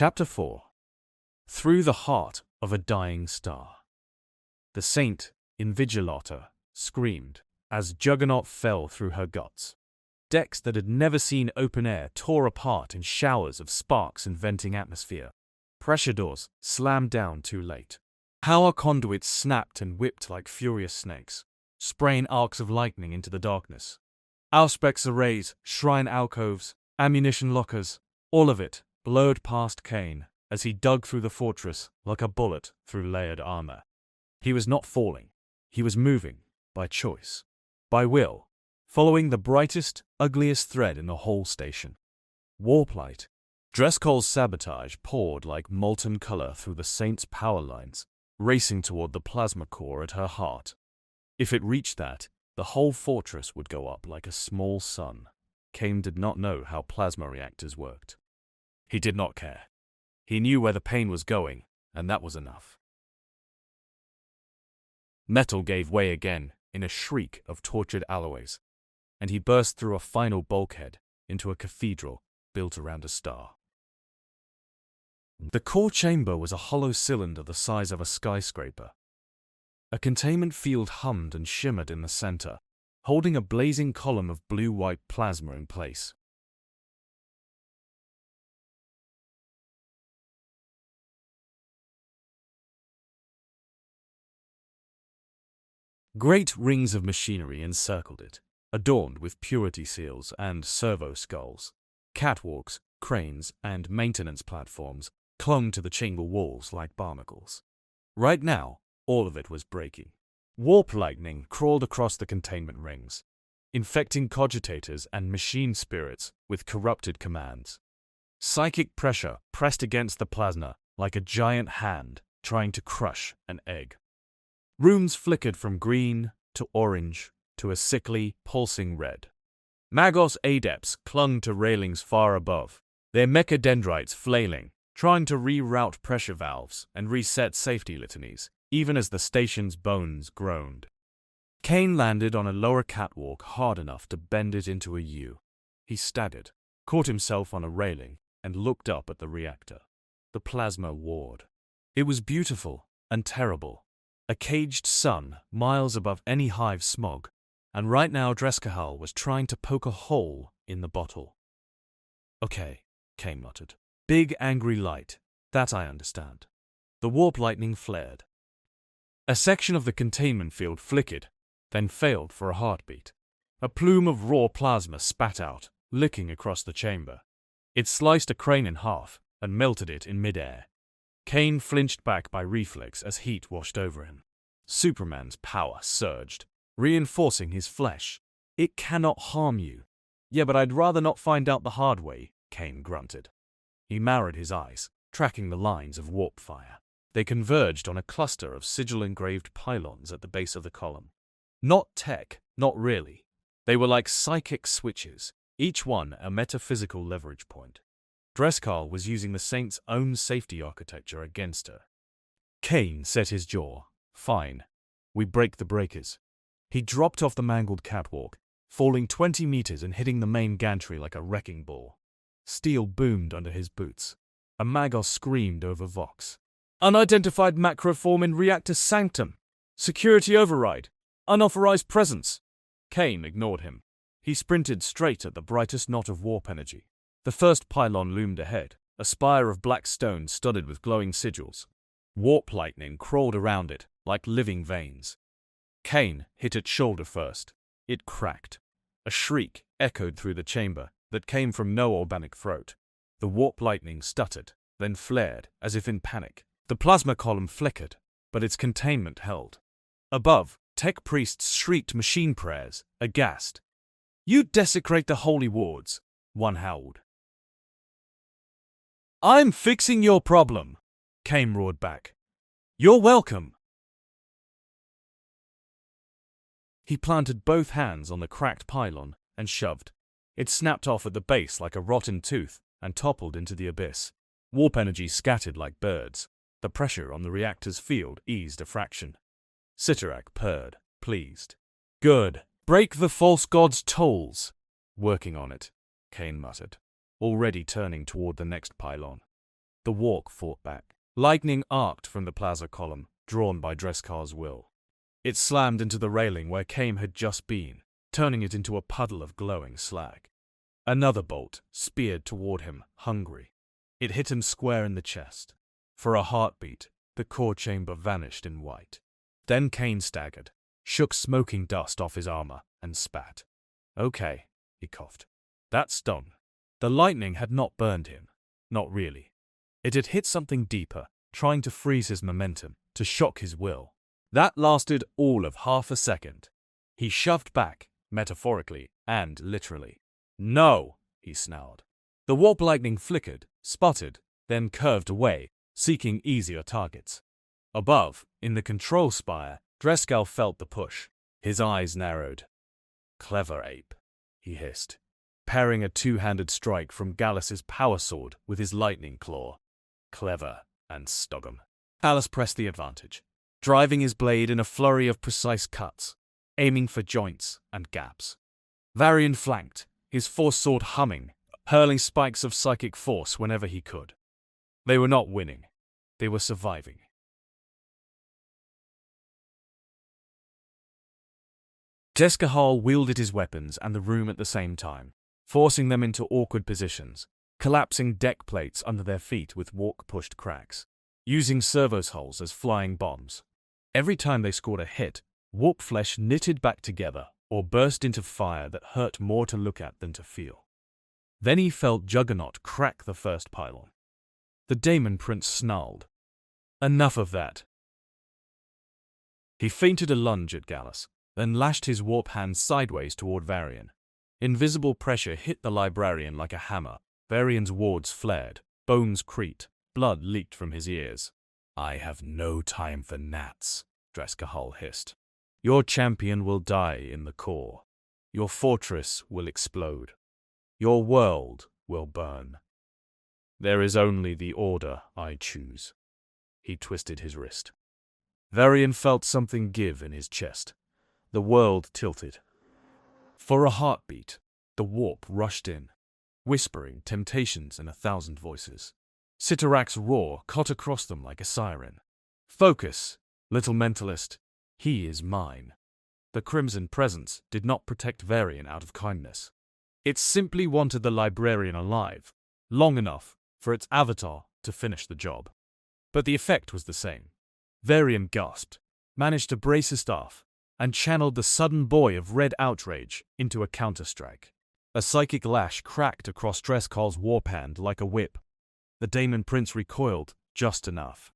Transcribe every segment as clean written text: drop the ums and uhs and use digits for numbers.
Chapter 4. Through the Heart of a Dying Star. The Saint Invigilata screamed as Juggernaut fell through her guts. Decks that had never seen open air tore apart in showers of sparks and venting atmosphere. Pressure doors slammed down too late. Power conduits snapped and whipped like furious snakes, spraying arcs of lightning into the darkness. Auspex arrays, shrine alcoves, ammunition lockers, all of it blurred past Cain as he dug through the fortress like a bullet through layered armor. He was not falling. He was moving, by choice, by will, following the brightest, ugliest thread in the whole station. Warplight. Dreskol's sabotage poured like molten color through the Saint's power lines, racing toward the plasma core at her heart. If it reached that, the whole fortress would go up like a small sun. Cain did not know how plasma reactors worked. He did not care. He knew where the pain was going, and that was enough. Metal gave way again in a shriek of tortured alloys, and he burst through a final bulkhead into a cathedral built around a star. The core chamber was a hollow cylinder the size of a skyscraper. A containment field hummed and shimmered in the center, holding a blazing column of blue-white plasma in place. Great rings of machinery encircled it, adorned with purity seals and servo skulls. Catwalks, cranes, and maintenance platforms clung to the chamber walls like barnacles. Right now, all of it was breaking. Warp lightning crawled across the containment rings, infecting cogitators and machine spirits with corrupted commands. Psychic pressure pressed against the plasma like a giant hand trying to crush an egg. Runes flickered from green to orange to a sickly, pulsing red. Magos adepts clung to railings far above, their mechadendrites flailing, trying to reroute pressure valves and reset safety litanies, even as the station's bones groaned. Cain landed on a lower catwalk hard enough to bend it into a U. He staggered, caught himself on a railing, and looked up at the reactor. The plasma ward. It was beautiful and terrible. A caged sun miles above any hive smog, and right now Dreskahal was trying to poke a hole in the bottle. Okay, Cain muttered. Big angry light, that I understand. The warp lightning flared. A section of the containment field flickered, then failed for a heartbeat. A plume of raw plasma spat out, licking across the chamber. It sliced a crane in half and melted it in midair. Cain flinched back by reflex as heat washed over him. Superman's power surged, reinforcing his flesh. It cannot harm you. Yeah, but I'd rather not find out the hard way, Cain grunted. He narrowed his eyes, tracking the lines of warp fire. They converged on a cluster of sigil-engraved pylons at the base of the column. Not tech, not really. They were like psychic switches, each one a metaphysical leverage point. Dreskal was using the Saint's own safety architecture against her. Cain set his jaw. Fine. We break the breakers. He dropped off the mangled catwalk, falling 20 meters and hitting the main gantry like a wrecking ball. Steel boomed under his boots. A Magos screamed over Vox. Unidentified macroform in reactor sanctum. Security override. Unauthorized presence. Cain ignored him. He sprinted straight at the brightest knot of warp energy. The first pylon loomed ahead, a spire of black stone studded with glowing sigils. Warp lightning crawled around it like living veins. Cain hit its shoulder first. It cracked. A shriek echoed through the chamber that came from no organic throat. The warp lightning stuttered, then flared as if in panic. The plasma column flickered, but its containment held. Above, tech priests shrieked machine prayers, aghast. You desecrate the holy wards, one howled. I'm fixing your problem, Cain roared back. You're welcome. He planted both hands on the cracked pylon and shoved. It snapped off at the base like a rotten tooth and toppled into the abyss. Warp energy scattered like birds. The pressure on the reactor's field eased a fraction. Cyttorak purred, pleased. Good. Break the false god's tolls. Working on it, Cain muttered, already turning toward the next pylon. The walk fought back. Lightning arced from the plaza column, drawn by Dreskar's will. It slammed into the railing where Cain had just been, turning it into a puddle of glowing slag. Another bolt speared toward him, hungry. It hit him square in the chest. For a heartbeat, the core chamber vanished in white. Then Cain staggered, shook smoking dust off his armor, and spat. "Okay," he coughed. "That stung." The lightning had not burned him. Not really. It had hit something deeper, trying to freeze his momentum, to shock his will. That lasted all of half a second. He shoved back, metaphorically and literally. "No!" he snarled. The warp lightning flickered, sputtered, then curved away, seeking easier targets. Above, in the control spire, Drescal felt the push. His eyes narrowed. "Clever ape," he hissed, parrying a two-handed strike from Gallus's power sword with his lightning claw. "Clever and stogum." Gallus pressed the advantage, driving his blade in a flurry of precise cuts, aiming for joints and gaps. Varian flanked, his force sword humming, hurling spikes of psychic force whenever he could. They were not winning. They were surviving. Deskahal wielded his weapons and the room at the same time, forcing them into awkward positions, collapsing deck plates under their feet with walk-pushed cracks, using servos hulls as flying bombs. Every time they scored a hit, warp flesh knitted back together or burst into fire that hurt more to look at than to feel. Then he felt Juggernaut crack the first pylon. The Daemon Prince snarled. "Enough of that." He feinted a lunge at Gallus, then lashed his warp hand sideways toward Varian. Invisible pressure hit the librarian like a hammer. Varian's wards flared, bones creaked, blood leaked from his ears. "I have no time for gnats," Drescahal hissed. "Your champion will die in the core. Your fortress will explode. Your world will burn. There is only the order I choose." He twisted his wrist. Varian felt something give in his chest. The world tilted. For a heartbeat, the warp rushed in, whispering temptations in 1,000 voices. Cyttorak's roar cut across them like a siren. "Focus, little mentalist. He is mine." The Crimson Presence did not protect Varian out of kindness. It simply wanted the librarian alive, long enough for its avatar to finish the job. But the effect was the same. Varian gasped, managed to brace his staff, and channeled the sudden buoy of red outrage into a counterstrike. A psychic lash cracked across Dreskal's warp hand like a whip. The Daemon Prince recoiled just enough.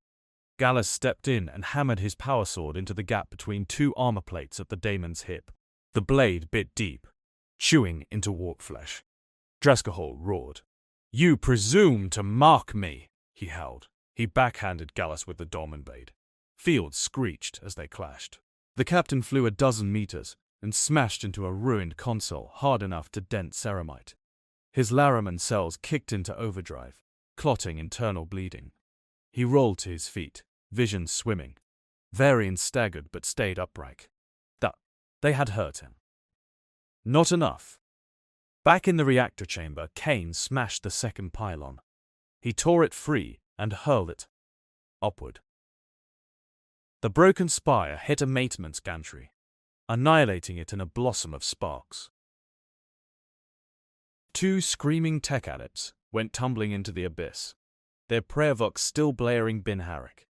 Gallus stepped in and hammered his power sword into the gap between two armor plates at the Daemon's hip. The blade bit deep, chewing into warp flesh. Drescahal roared. "You presume to mark me," he howled. He backhanded Gallus with the Dorman blade. Fields screeched as they clashed. The captain flew a dozen meters and smashed into a ruined console hard enough to dent ceramite. His Laraman cells kicked into overdrive, clotting internal bleeding. He rolled to his feet, vision swimming. Varian staggered but stayed upright. They had hurt him. Not enough. Back in the reactor chamber, Cain smashed the second pylon. He tore it free and hurled it upward. The broken spire hit a maintenance gantry, annihilating it in a blossom of sparks. Two screaming tech adepts went tumbling into the abyss, their prayer vox still blaring Bin Harak.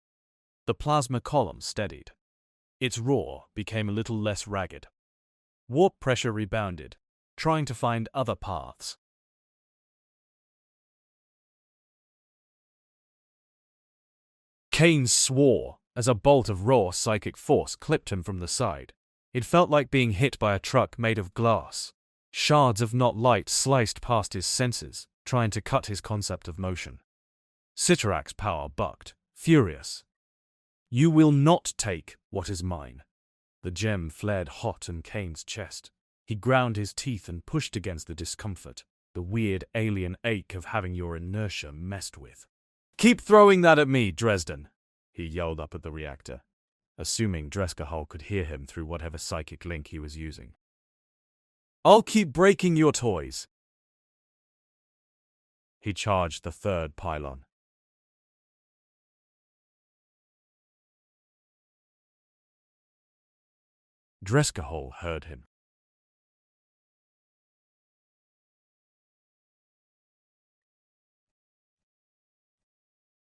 The plasma column steadied. Its roar became a little less ragged. Warp pressure rebounded, trying to find other paths. Cain swore as a bolt of raw psychic force clipped him from the side. It felt like being hit by a truck made of glass. Shards of not light sliced past his senses, trying to cut his concept of motion. Cyttorak's power bucked, furious. "You will not take what is mine." The gem flared hot in Cain's chest. He ground his teeth and pushed against the discomfort, the weird alien ache of having your inertia messed with. "Keep throwing that at me, Dresden," he yelled up at the reactor, assuming Drescahal could hear him through whatever psychic link he was using. "I'll keep breaking your toys." He charged the third pylon. Dreskahol heard him.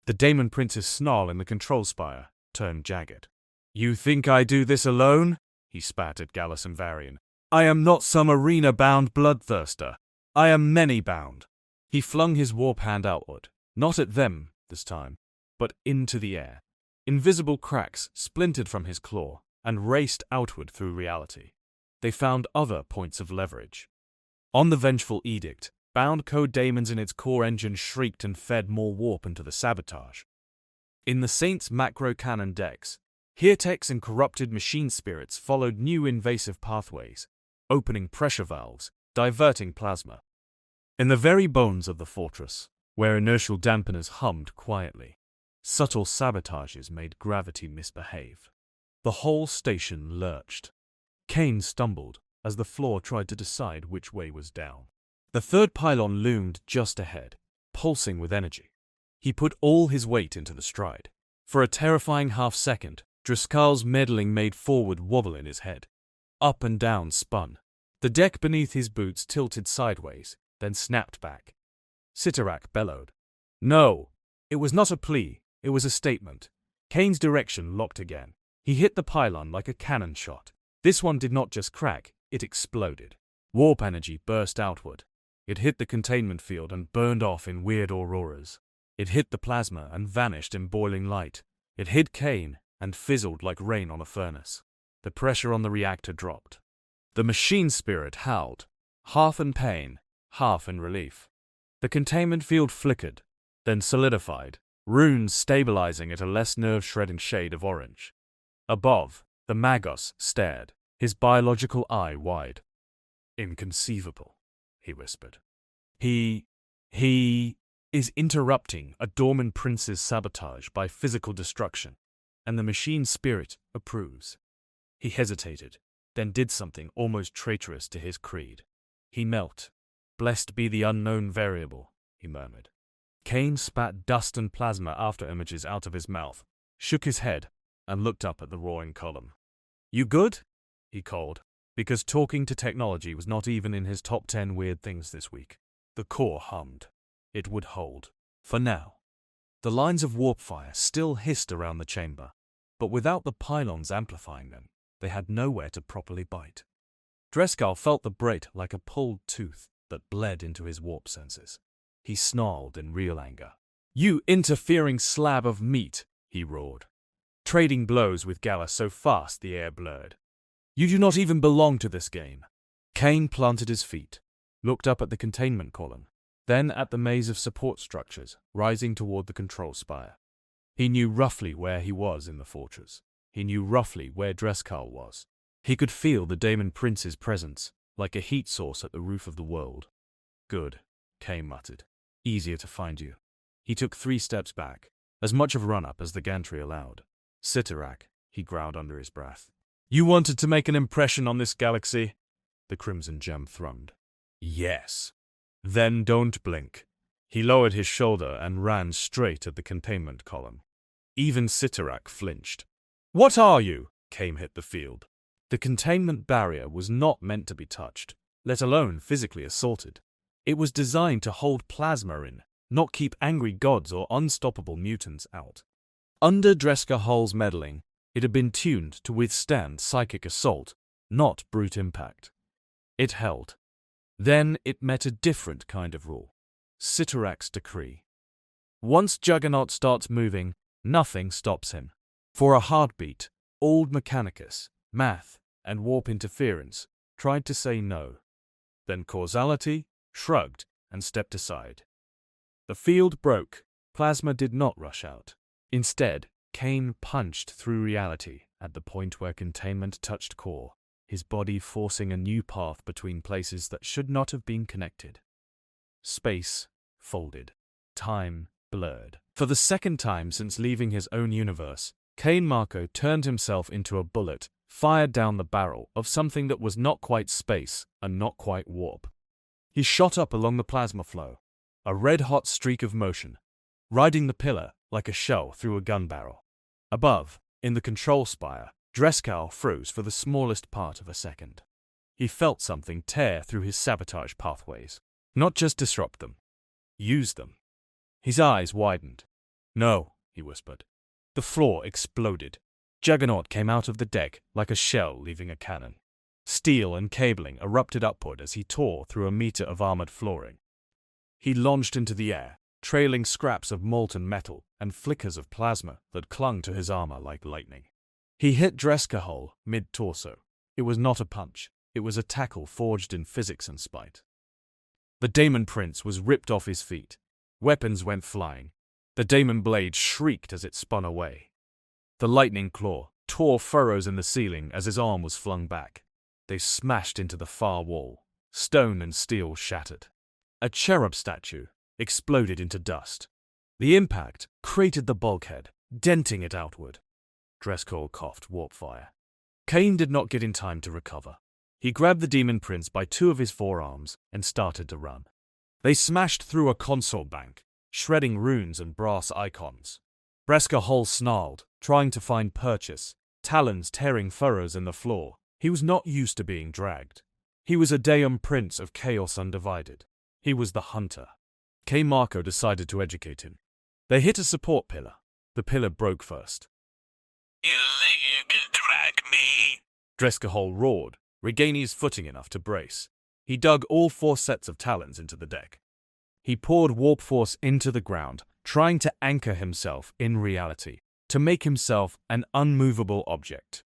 The Daemon Prince's snarl in the control spire turned jagged. "You think I do this alone?" he spat at Gallus and Varian. "I am not some arena-bound bloodthirster. I am many-bound." He flung his warp hand outward, not at them this time, but into the air. Invisible cracks splintered from his claw and raced outward through reality. They found other points of leverage. On the vengeful edict, bound code daemons in its core engine shrieked and fed more warp into the sabotage. In the Saints' macro cannon decks, Heartex and corrupted machine spirits followed new invasive pathways, opening pressure valves, diverting plasma. In the very bones of the fortress, where inertial dampeners hummed quietly, subtle sabotages made gravity misbehave. The whole station lurched. Cain stumbled as the floor tried to decide which way was down. The third pylon loomed just ahead, pulsing with energy. He put all his weight into the stride. For a terrifying half-second, Driscoll's meddling made forward wobble in his head. Up and down spun. The deck beneath his boots tilted sideways, then snapped back. Cyttorak bellowed. No, it was not a plea, it was a statement. Cain's direction locked again. He hit the pylon like a cannon shot. This one did not just crack, it exploded. Warp energy burst outward. It hit the containment field and burned off in weird auroras. It hit the plasma and vanished in boiling light. It hit Cain and fizzled like rain on a furnace. The pressure on the reactor dropped. The machine spirit howled, half in pain, half in relief. The containment field flickered, then solidified, runes stabilizing at a less nerve-shredding shade of orange. Above, the Magos stared, his biological eye wide. "Inconceivable," he whispered. He is interrupting a dormant prince's sabotage by physical destruction, and the machine spirit approves. He hesitated, then did something almost traitorous to his creed. He knelt. "Blessed be the unknown variable," he murmured. Cain spat dust and plasma after images out of his mouth, shook his head, and looked up at the roaring column. "You good?" he called, because talking to technology was not even in his top 10 weird things this week. The core hummed. It would hold. For now. The lines of warp fire still hissed around the chamber, but without the pylons amplifying them, they had nowhere to properly bite. Drescal felt the braid like a pulled tooth that bled into his warp senses. He snarled in real anger. "You interfering slab of meat," he roared, trading blows with Gallus so fast the air blurred. "You do not even belong to this game." Cain planted his feet, looked up at the containment column, then at the maze of support structures rising toward the control spire. He knew roughly where he was in the fortress. He knew roughly where Drescal was. He could feel the Daemon Prince's presence, like a heat source at the roof of the world. "Good," Cain muttered. "Easier to find you." He took 3 steps back, as much of run-up as the gantry allowed. "Cyttorak," he growled under his breath. "You wanted to make an impression on this galaxy?" The Crimson Gem thrummed. "Yes." "Then don't blink." He lowered his shoulder and ran straight at the containment column. Even Cyttorak flinched. "What are you?" Cain hit the field. The containment barrier was not meant to be touched, let alone physically assaulted. It was designed to hold plasma in, not keep angry gods or unstoppable mutants out. Under Drescahol's meddling, it had been tuned to withstand psychic assault, not brute impact. It held. Then it met a different kind of rule. Cyttorak's decree. Once Juggernaut starts moving, nothing stops him. For a heartbeat, old Mechanicus, math, and warp interference tried to say no. Then causality shrugged and stepped aside. The field broke. Plasma did not rush out. Instead, Cain punched through reality at the point where containment touched core, his body forcing a new path between places that should not have been connected. Space folded. Time blurred. For the second time since leaving his own universe, Cain Marko turned himself into a bullet, fired down the barrel of something that was not quite space and not quite warp. He shot up along the plasma flow, a red-hot streak of motion, riding the pillar like a shell through a gun barrel. Above, in the control spire, Drescal froze for the smallest part of a second. He felt something tear through his sabotage pathways. Not just disrupt them. Use them. His eyes widened. "No," he whispered. The floor exploded. Juggernaut came out of the deck like a shell leaving a cannon. Steel and cabling erupted upward as he tore through a meter of armored flooring. He launched into the air, trailing scraps of molten metal and flickers of plasma that clung to his armor like lightning. He hit Drescal mid-torso. It was not a punch. It was a tackle forged in physics and spite. The Daemon Prince was ripped off his feet. Weapons went flying. The Daemon blade shrieked as it spun away. The lightning claw tore furrows in the ceiling as his arm was flung back. They smashed into the far wall. Stone and steel shattered. A cherub statue exploded into dust. The impact cratered the bulkhead, denting it outward. Drescal coughed warp fire. Cain did not get in time to recover. He grabbed the Demon Prince by two of his forearms and started to run. They smashed through a console bank, shredding runes and brass icons. Drescal snarled, trying to find purchase, talons tearing furrows in the floor. He was not used to being dragged. He was a Daemon Prince of Chaos Undivided. He was the hunter. Cain Marko decided to educate him. They hit a support pillar. The pillar broke first. "You think you can drag me?" Drescal roared, regaining his footing enough to brace. He dug all 4 sets of talons into the deck. He poured warp force into the ground, trying to anchor himself in reality, to make himself an unmovable object.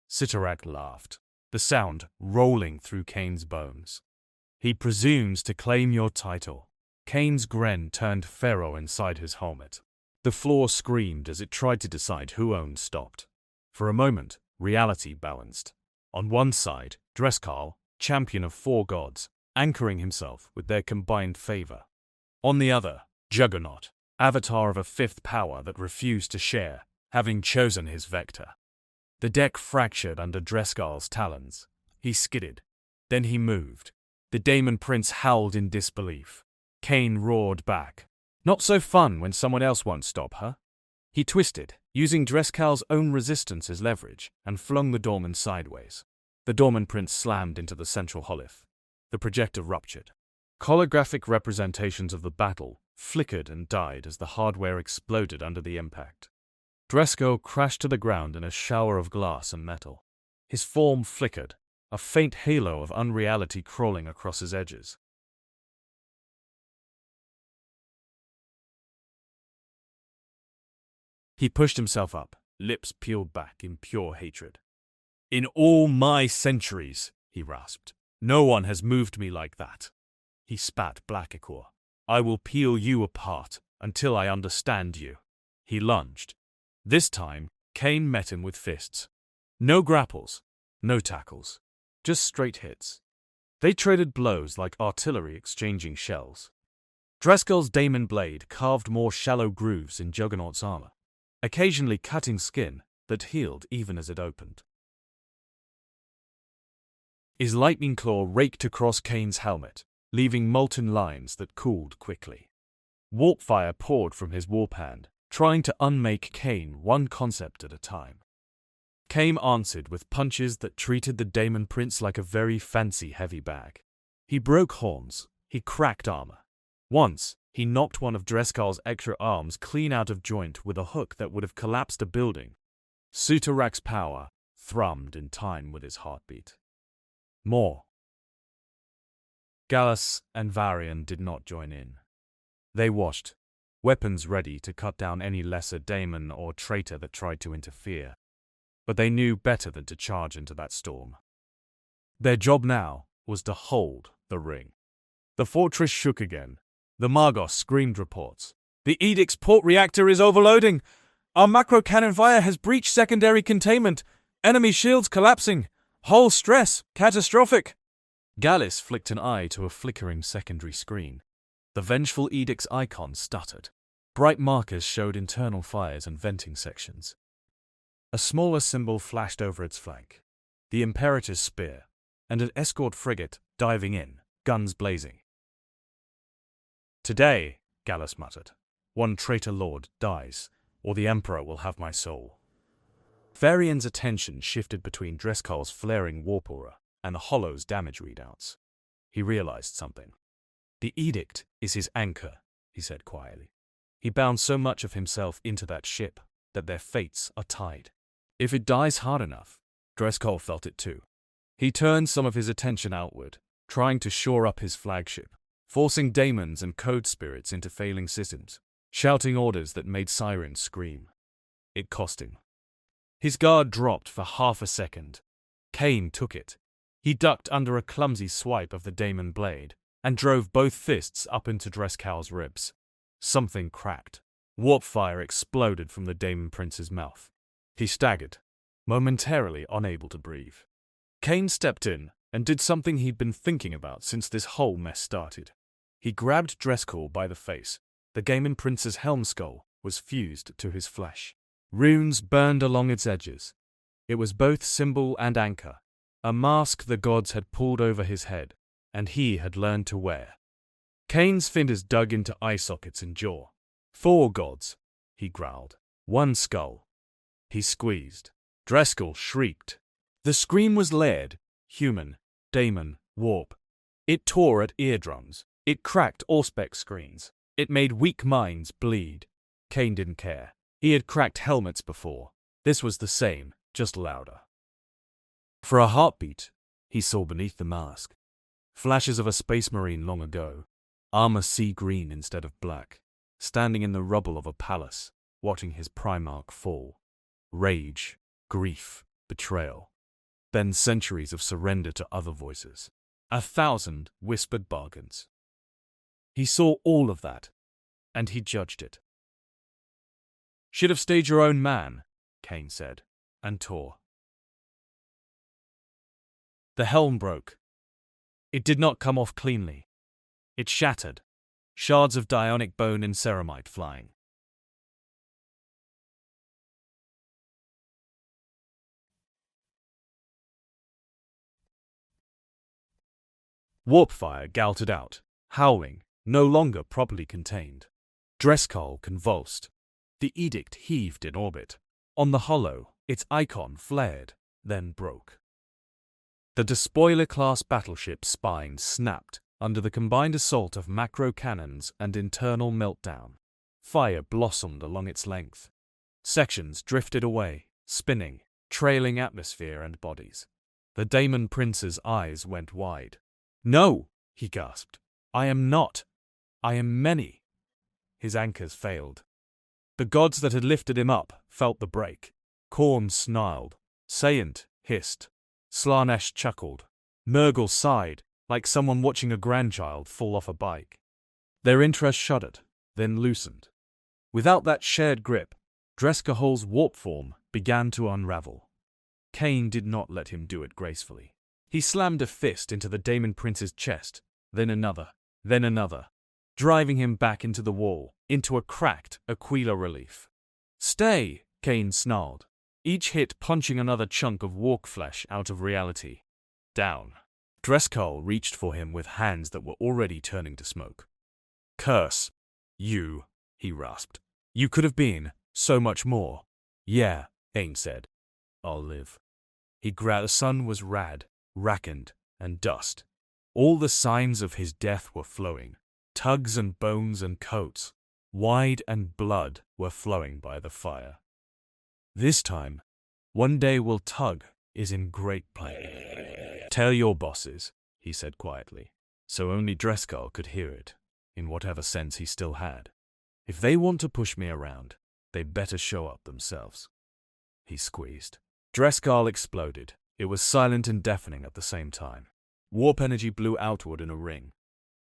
Cyttorak laughed, the sound rolling through Cain's bones. "He presumes to claim your title." Cain's grin turned feral inside his helmet. The floor screamed as it tried to decide who owned stopped. For a moment, reality balanced. On one side, Drescal, champion of 4 gods, anchoring himself with their combined favor. On the other, Juggernaut, avatar of a 5th power that refused to share, having chosen his vector. The deck fractured under Drescal's talons. He skidded. Then he moved. The Daemon Prince howled in disbelief. Cain roared back. "Not so fun when someone else won't stop, huh?" He twisted, using Drescal's own resistance as leverage, and flung the Daemon sideways. The Daemon Prince slammed into the central holith. The projector ruptured. Holographic representations of the battle flickered and died as the hardware exploded under the impact. Drescal crashed to the ground in a shower of glass and metal. His form flickered, a faint halo of unreality crawling across his edges. He pushed himself up, lips peeled back in pure hatred. "In all my centuries," he rasped, "no one has moved me like that." He spat black ichor. "I will peel you apart until I understand you." He lunged. This time, Cain met him with fists. No grapples, no tackles, just straight hits. They traded blows like artillery exchanging shells. Drescal's Daemon blade carved more shallow grooves in Juggernaut's armor, occasionally cutting skin that healed even as it opened. His lightning claw raked across Cain's helmet, leaving molten lines that cooled quickly. Warp fire poured from his warp hand, trying to unmake Cain one concept at a time. Cain answered with punches that treated the Daemon Prince like a very fancy heavy bag. He broke horns, he cracked armor. Once, he knocked one of Drescal's extra arms clean out of joint with a hook that would have collapsed a building. Cyttorak's power thrummed in time with his heartbeat. More. Gallus and Varian did not join in. They watched, weapons ready to cut down any lesser daemon or traitor that tried to interfere. But they knew better than to charge into that storm. Their job now was to hold the ring. The fortress shook again. The Margos screamed reports. "The Edict's port reactor is overloading! Our macro cannon fire has breached secondary containment! Enemy shields collapsing! Hull stress catastrophic!" Gallus flicked an eye to a flickering secondary screen. The vengeful Edict's icon stuttered. Bright markers showed internal fires and venting sections. A smaller symbol flashed over its flank. The Imperator's spear, and an escort frigate diving in, guns blazing. "Today," Gallus muttered, "one traitor lord dies, or the Emperor will have my soul." Varian's attention shifted between Driscoll's flaring warp aura and the Hollow's damage readouts. He realized something. The edict is his anchor, he said quietly. He bound so much of himself into that ship that their fates are tied. If it dies hard enough, Driscoll felt it too. He turned some of his attention outward, trying to shore up his flagship, forcing daemons and code spirits into failing systems, shouting orders that made sirens scream. It cost him. His guard dropped for half a second. Cain took it. He ducked under a clumsy swipe of the daemon blade and drove both fists up into Driscoll's ribs. Something cracked. Warp fire exploded from the daemon prince's mouth. He staggered, momentarily unable to breathe. Cain stepped in and did something he'd been thinking about since this whole mess started. He grabbed Driscoll by the face. The daemon prince's helm skull was fused to his flesh. Runes burned along its edges. It was both symbol and anchor, a mask the gods had pulled over his head, and he had learned to wear. Cain's fingers dug into eye sockets and jaw. 4 gods, he growled. 1 skull. He squeezed. Driscoll shrieked. The scream was layered, human, daemon, warp. It tore at eardrums. It cracked auspex screens. It made weak minds bleed. Cain didn't care. He had cracked helmets before. This was the same, just louder. For a heartbeat, he saw beneath the mask. Flashes of a space marine long ago, armor sea green instead of black, standing in the rubble of a palace, watching his Primarch fall. Rage, grief, betrayal. Then centuries of surrender to other voices. 1,000 whispered bargains. He saw all of that, and he judged it. Should have stayed your own man, Cain said, and tore. The helm broke. It did not come off cleanly. It shattered, shards of dionic bone and ceramite flying. Warp fire gouted out, howling, no longer properly contained. Driscoll convulsed. The edict heaved in orbit. On the hollow, its icon flared, then broke. The despoiler-class battleship's spine snapped under the combined assault of macro cannons and internal meltdown. Fire blossomed along its length. Sections drifted away, spinning, trailing atmosphere and bodies. The daemon prince's eyes went wide. "No," he gasped. "I am not. I am many." His anchors failed. The gods that had lifted him up felt the break. Khorne snarled. Sayent hissed. Slaanesh chuckled. Nurgle sighed, like someone watching a grandchild fall off a bike. Their interest shuddered, then loosened. Without that shared grip, Driscoll's warp form began to unravel. Cain did not let him do it gracefully. He slammed a fist into the daemon prince's chest, then another, driving him back into the wall, into a cracked Aquila relief. "Stay!" Cain snarled, each hit punching another chunk of walk flesh out of reality. Down. Driscoll reached for him with hands that were already turning to smoke. "Curse! You," he rasped. "You could have been so much more." "Yeah," Cain said. "I'll live." He grabbed. The sun was rackened, and dust. All the signs of his death were flowing. Tugs and bones and coats, wide and blood were flowing by the fire. This time, one day will tug is in great play. "Tell your bosses," he said quietly, so only Driscoll could hear it, in whatever sense he still had. "If they want to push me around, they'd better show up themselves." He squeezed. Driscoll exploded. It was silent and deafening at the same time. Warp energy blew outward in a ring.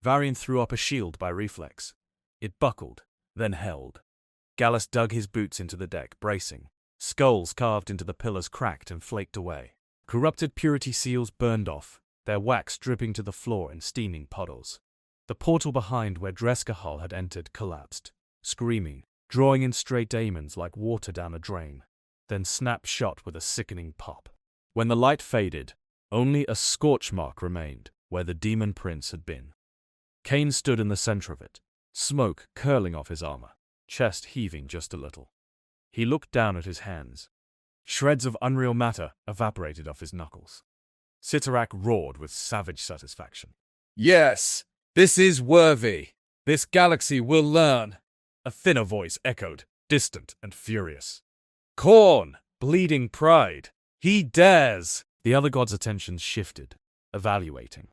Varian threw up a shield by reflex. It buckled, then held. Gallus dug his boots into the deck, bracing. Skulls carved into the pillars cracked and flaked away. Corrupted purity seals burned off, their wax dripping to the floor in steaming puddles. The portal behind where Driscoll had entered collapsed, screaming, drawing in stray daemons like water down a drain, then snapped shut with a sickening pop. When the light faded, only a scorch mark remained where the demon prince had been. Cain stood in the center of it, smoke curling off his armor, chest heaving just a little. He looked down at his hands. Shreds of unreal matter evaporated off his knuckles. Cyttorak roared with savage satisfaction. Yes, this is worthy. This galaxy will learn. A thinner voice echoed, distant and furious. Khorne, bleeding pride. He dares. The other god's attention shifted, evaluating.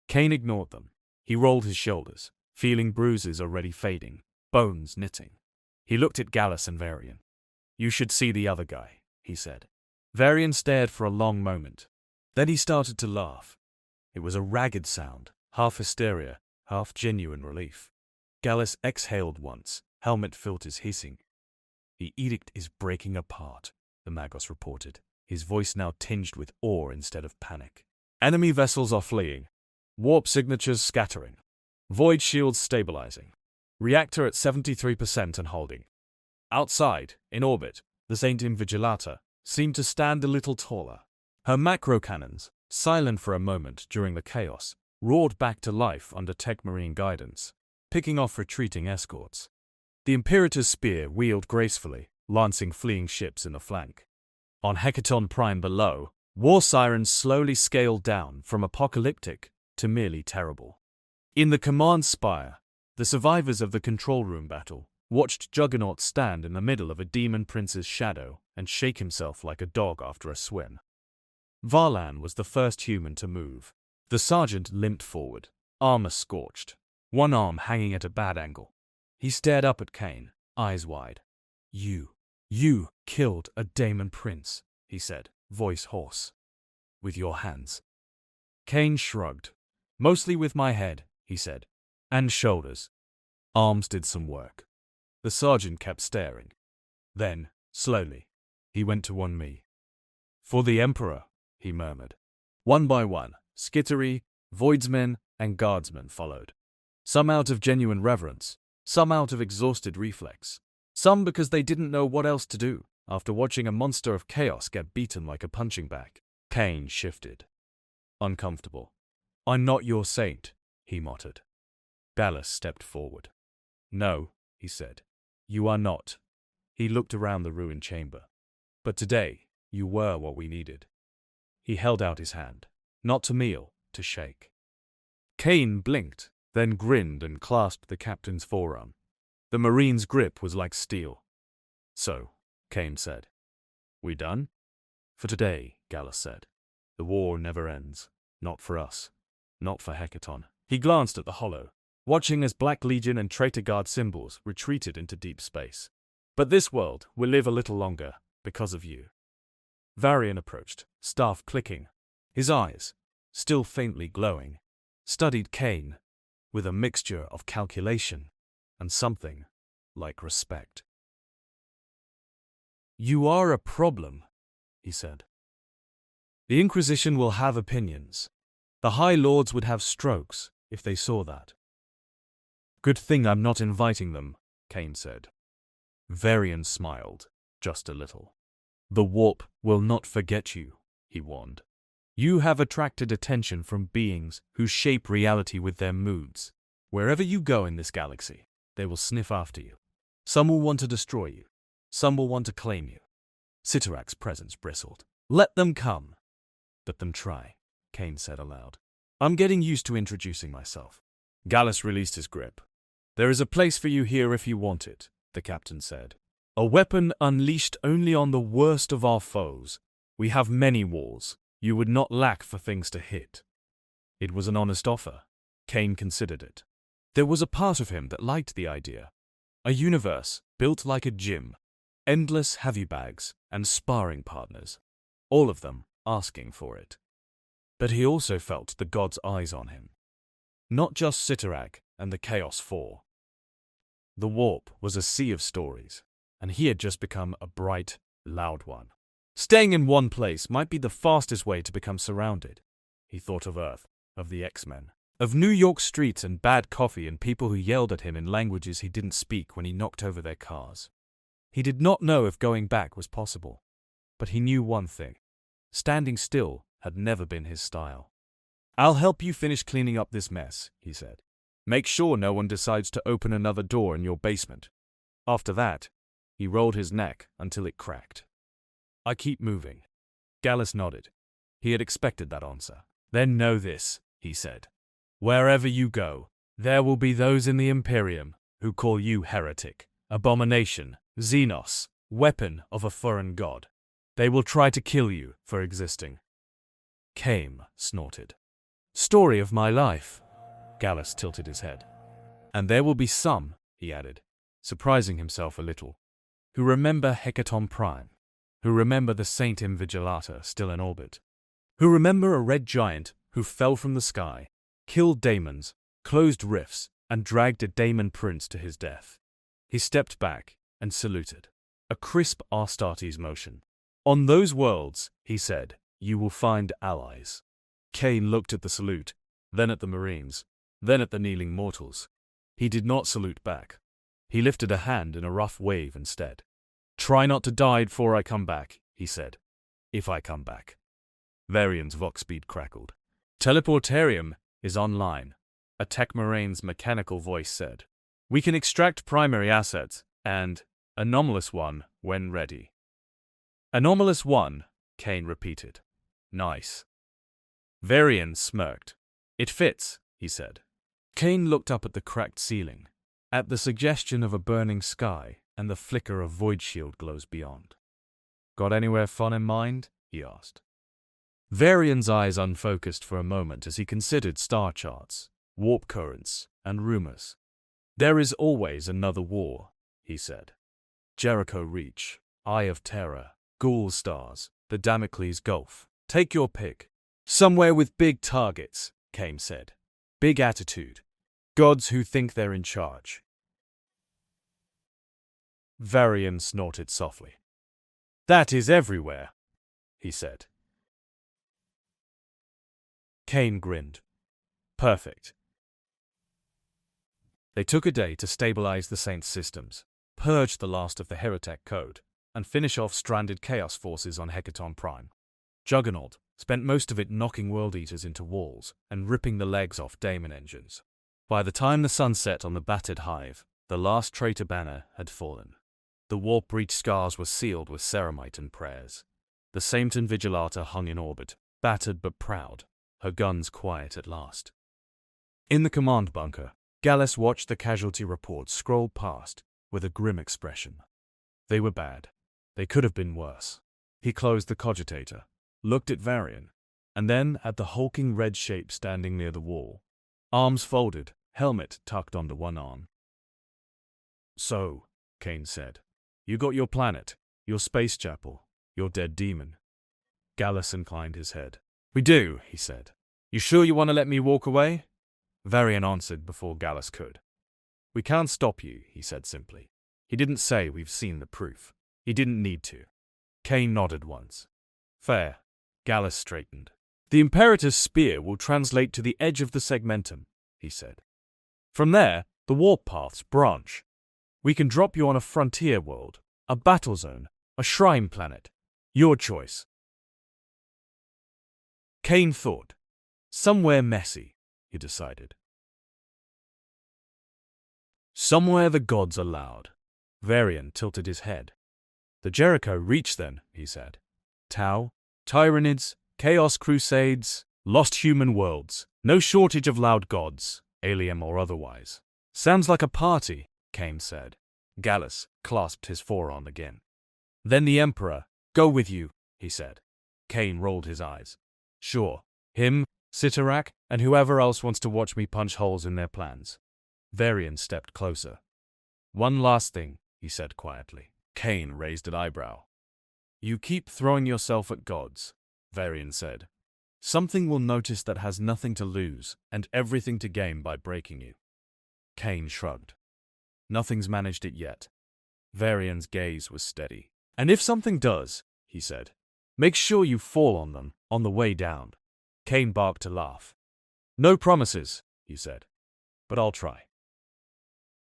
Cain ignored them. He rolled his shoulders, feeling bruises already fading, bones knitting. He looked at Gallus and Varian. You should see the other guy, he said. Varian stared for a long moment. Then he started to laugh. It was a ragged sound, half hysteria, half genuine relief. Gallus exhaled once, helmet filters hissing. The edict is breaking apart, the Magos reported, his voice now tinged with awe instead of panic. Enemy vessels are fleeing. Warp signatures scattering. Void shields stabilizing. Reactor at 73% and holding. Outside, in orbit, the Saint Invigilata seemed to stand a little taller. Her macro cannons, silent for a moment during the chaos, roared back to life under tech marine guidance, picking off retreating escorts. The Imperator's spear wheeled gracefully, lancing fleeing ships in the flank. On Hekaton Prime below, war sirens slowly scaled down from apocalyptic to merely terrible. In the command spire, the survivors of the control room battle watched Juggernaut stand in the middle of a demon prince's shadow and shake himself like a dog after a swim. Varlan was the first human to move. The sergeant limped forward, armor scorched, one arm hanging at a bad angle. He stared up at Cain, eyes wide. You killed a daemon prince, he said, voice hoarse. With your hands. Cain shrugged. Mostly with my head, he said, and shoulders. Arms did some work. The sergeant kept staring. Then, slowly, he went to one me. For the Emperor, he murmured. One by one, skittery, voidsmen, and guardsmen followed. Some out of genuine reverence, some out of exhausted reflex, some because they didn't know what else to do after watching a monster of chaos get beaten like a punching bag. Cain shifted. Uncomfortable. I'm not your saint, he muttered. Gallus stepped forward. No, he said. You are not. He looked around the ruined chamber. But today, you were what we needed. He held out his hand, not to kneel, to shake. Cain blinked, then grinned and clasped the captain's forearm. The Marine's grip was like steel. So, Cain said. We done? For today, Gallus said. The war never ends. Not for us. Not for Hekaton. He glanced at the hollow, watching as Black Legion and Traitor Guard symbols retreated into deep space. But this world will live a little longer, because of you. Varian approached, staff clicking. His eyes, still faintly glowing, studied Cain, with a mixture of calculation and something like respect. You are a problem, he said. The Inquisition will have opinions. The High Lords would have strokes if they saw that. Good thing I'm not inviting them, Cain said. Varian smiled, just a little. The warp will not forget you, he warned. You have attracted attention from beings who shape reality with their moods. Wherever you go in this galaxy, they will sniff after you. Some will want to destroy you. Some will want to claim you. Cyttorak's presence bristled. Let them come. Let them try, Cain said aloud. I'm getting used to introducing myself. Gallus released his grip. There is a place for you here if you want it, the captain said. A weapon unleashed only on the worst of our foes. We have many wars. You would not lack for things to hit. It was an honest offer. Cain considered it. There was a part of him that liked the idea. A universe built like a gym. Endless heavy bags and sparring partners. All of them asking for it. But he also felt the gods' eyes on him. Not just Cyttorak and the Chaos Four. The warp was a sea of stories, and he had just become a bright, loud one. Staying in one place might be the fastest way to become surrounded. He thought of Earth, of the X-Men, of New York streets and bad coffee and people who yelled at him in languages he didn't speak when he knocked over their cars. He did not know if going back was possible, but he knew one thing. Standing still had never been his style. I'll help you finish cleaning up this mess, he said. Make sure no one decides to open another door in your basement. After that, he rolled his neck until it cracked. I keep moving. Gallus nodded. He had expected that answer. Then know this, he said. Wherever you go, there will be those in the Imperium who call you heretic, abomination, xenos, weapon of a foreign god. They will try to kill you for existing. Cain snorted. Story of my life. Gallus tilted his head. And there will be some, he added, surprising himself a little, who remember Hekaton Prime, who remember the Saint Invigilata still in orbit, who remember a red giant who fell from the sky, killed daemons, closed rifts, and dragged a daemon prince to his death. He stepped back and saluted, a crisp Astartes motion. On those worlds, he said, you will find allies. Cain looked at the salute, then at the Marines, then at the kneeling mortals. He did not salute back. He lifted a hand in a rough wave instead. Try not to die before I come back, he said. If I come back. Varian's vox speed crackled. Teleportarium is online, a Tech Marine's mechanical voice said. We can extract primary assets, and anomalous one when ready. Anomalous one, Cain repeated. Nice. Varian smirked. It fits, he said. Cain looked up at the cracked ceiling, at the suggestion of a burning sky and the flicker of void shield glows beyond. Got anywhere fun in mind? He asked. Varian's eyes unfocused for a moment as he considered star charts, warp currents, and rumors. There is always another war, he said. Jericho Reach, Eye of Terror, Ghoul Stars, the Damocles Gulf. Take your pick. Somewhere with big targets, Cain said. Big attitude. Gods who think they're in charge. Varian snorted softly. That is everywhere, he said. Cain grinned. Perfect. They took a day to stabilize the Saint's systems, purge the last of the heretic code, and finish off stranded Chaos forces on Hekaton Prime. Juggernaut spent most of it knocking World Eaters into walls and ripping the legs off daemon engines. By the time the sun set on the battered hive, the last traitor banner had fallen. The warp breach scars were sealed with ceramite and prayers. The Saint Invigilata hung in orbit, battered but proud, her guns quiet at last. In the command bunker, Gallus watched the casualty reports scroll past with a grim expression. They were bad. They could have been worse. He closed the cogitator, looked at Varian, and then at the hulking red shape standing near the wall. Arms folded, helmet tucked under one arm. So, Cain said, you got your planet, your space chapel, your dead demon. Gallus inclined his head. We do, he said. You sure you want to let me walk away? Varian answered before Gallus could. We can't stop you, he said simply. He didn't say we've seen the proof. He didn't need to. Cain nodded once. Fair. Gallus straightened. The Imperator's spear will translate to the edge of the segmentum, he said. From there, the warp paths branch. We can drop you on a frontier world, a battle zone, a shrine planet. Your choice. Cain thought. Somewhere messy, he decided. Somewhere the gods allowed. Varian tilted his head. The Jericho Reach then, he said. Tau, Tyranids, Chaos Crusades, lost human worlds, no shortage of loud gods, alien or otherwise. Sounds like a party, Cain said. Gallus clasped his forearm again. Then the Emperor, go with you, he said. Cain rolled his eyes. Sure, him, Cyttorak, and whoever else wants to watch me punch holes in their plans. Varian stepped closer. One last thing, he said quietly. Cain raised an eyebrow. You keep throwing yourself at gods, Varian said. Something will notice that has nothing to lose and everything to gain by breaking you. Cain shrugged. Nothing's managed it yet. Varian's gaze was steady. And if something does, he said, make sure you fall on them on the way down. Cain barked a laugh. No promises, he said, but I'll try.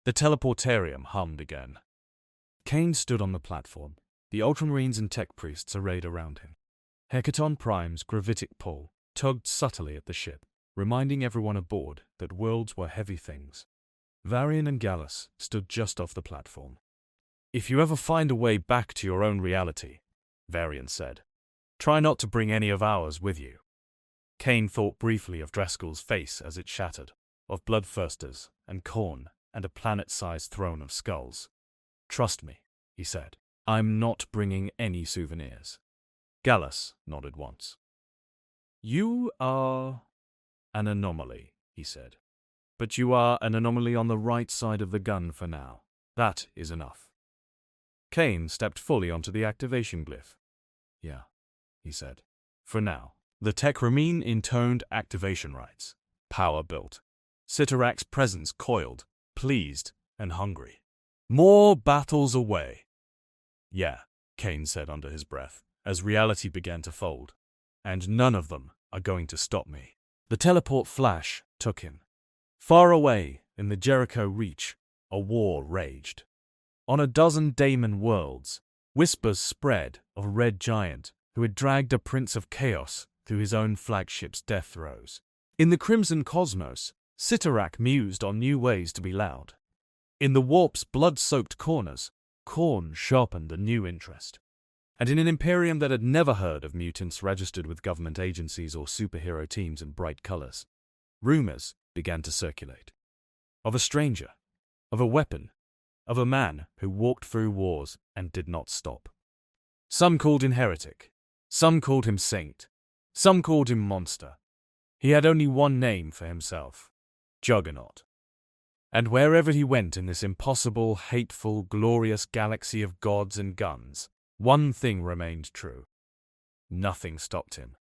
The teleportarium hummed again. Cain stood on the platform, the Ultramarines and tech priests arrayed around him. Hekaton Prime's gravitic pull tugged subtly at the ship, reminding everyone aboard that worlds were heavy things. Varian and Gallus stood just off the platform. If you ever find a way back to your own reality, Varian said. Try not to bring any of ours with you. Cain thought briefly of Dreskel's face as it shattered, of Bloodthirsters and Khorne and a planet-sized throne of skulls. Trust me, he said. I'm not bringing any souvenirs. Gallus nodded once. You are an anomaly, he said. But you are an anomaly on the right side of the gun for now. That is enough. Cain stepped fully onto the activation glyph. Yeah, he said. For now. The Techramine intoned activation rites. Power built. Cyttorak's presence coiled, pleased, and hungry. More battles away. Yeah, Cain said under his breath, as reality began to fold. And none of them are going to stop me. The teleport flash took him. Far away, in the Jericho Reach, a war raged. On a dozen daemon worlds, whispers spread of a red giant who had dragged a prince of chaos through his own flagship's death throes. In the crimson cosmos, Cyttorak mused on new ways to be loud. In the warp's blood-soaked corners, Khorne sharpened a new interest. And in an Imperium that had never heard of mutants registered with government agencies or superhero teams in bright colors, rumors began to circulate. Of a stranger, of a weapon, of a man who walked through wars and did not stop. Some called him heretic, some called him saint, some called him monster. He had only one name for himself, Juggernaut. And wherever he went in this impossible, hateful, glorious galaxy of gods and guns, one thing remained true. Nothing stopped him.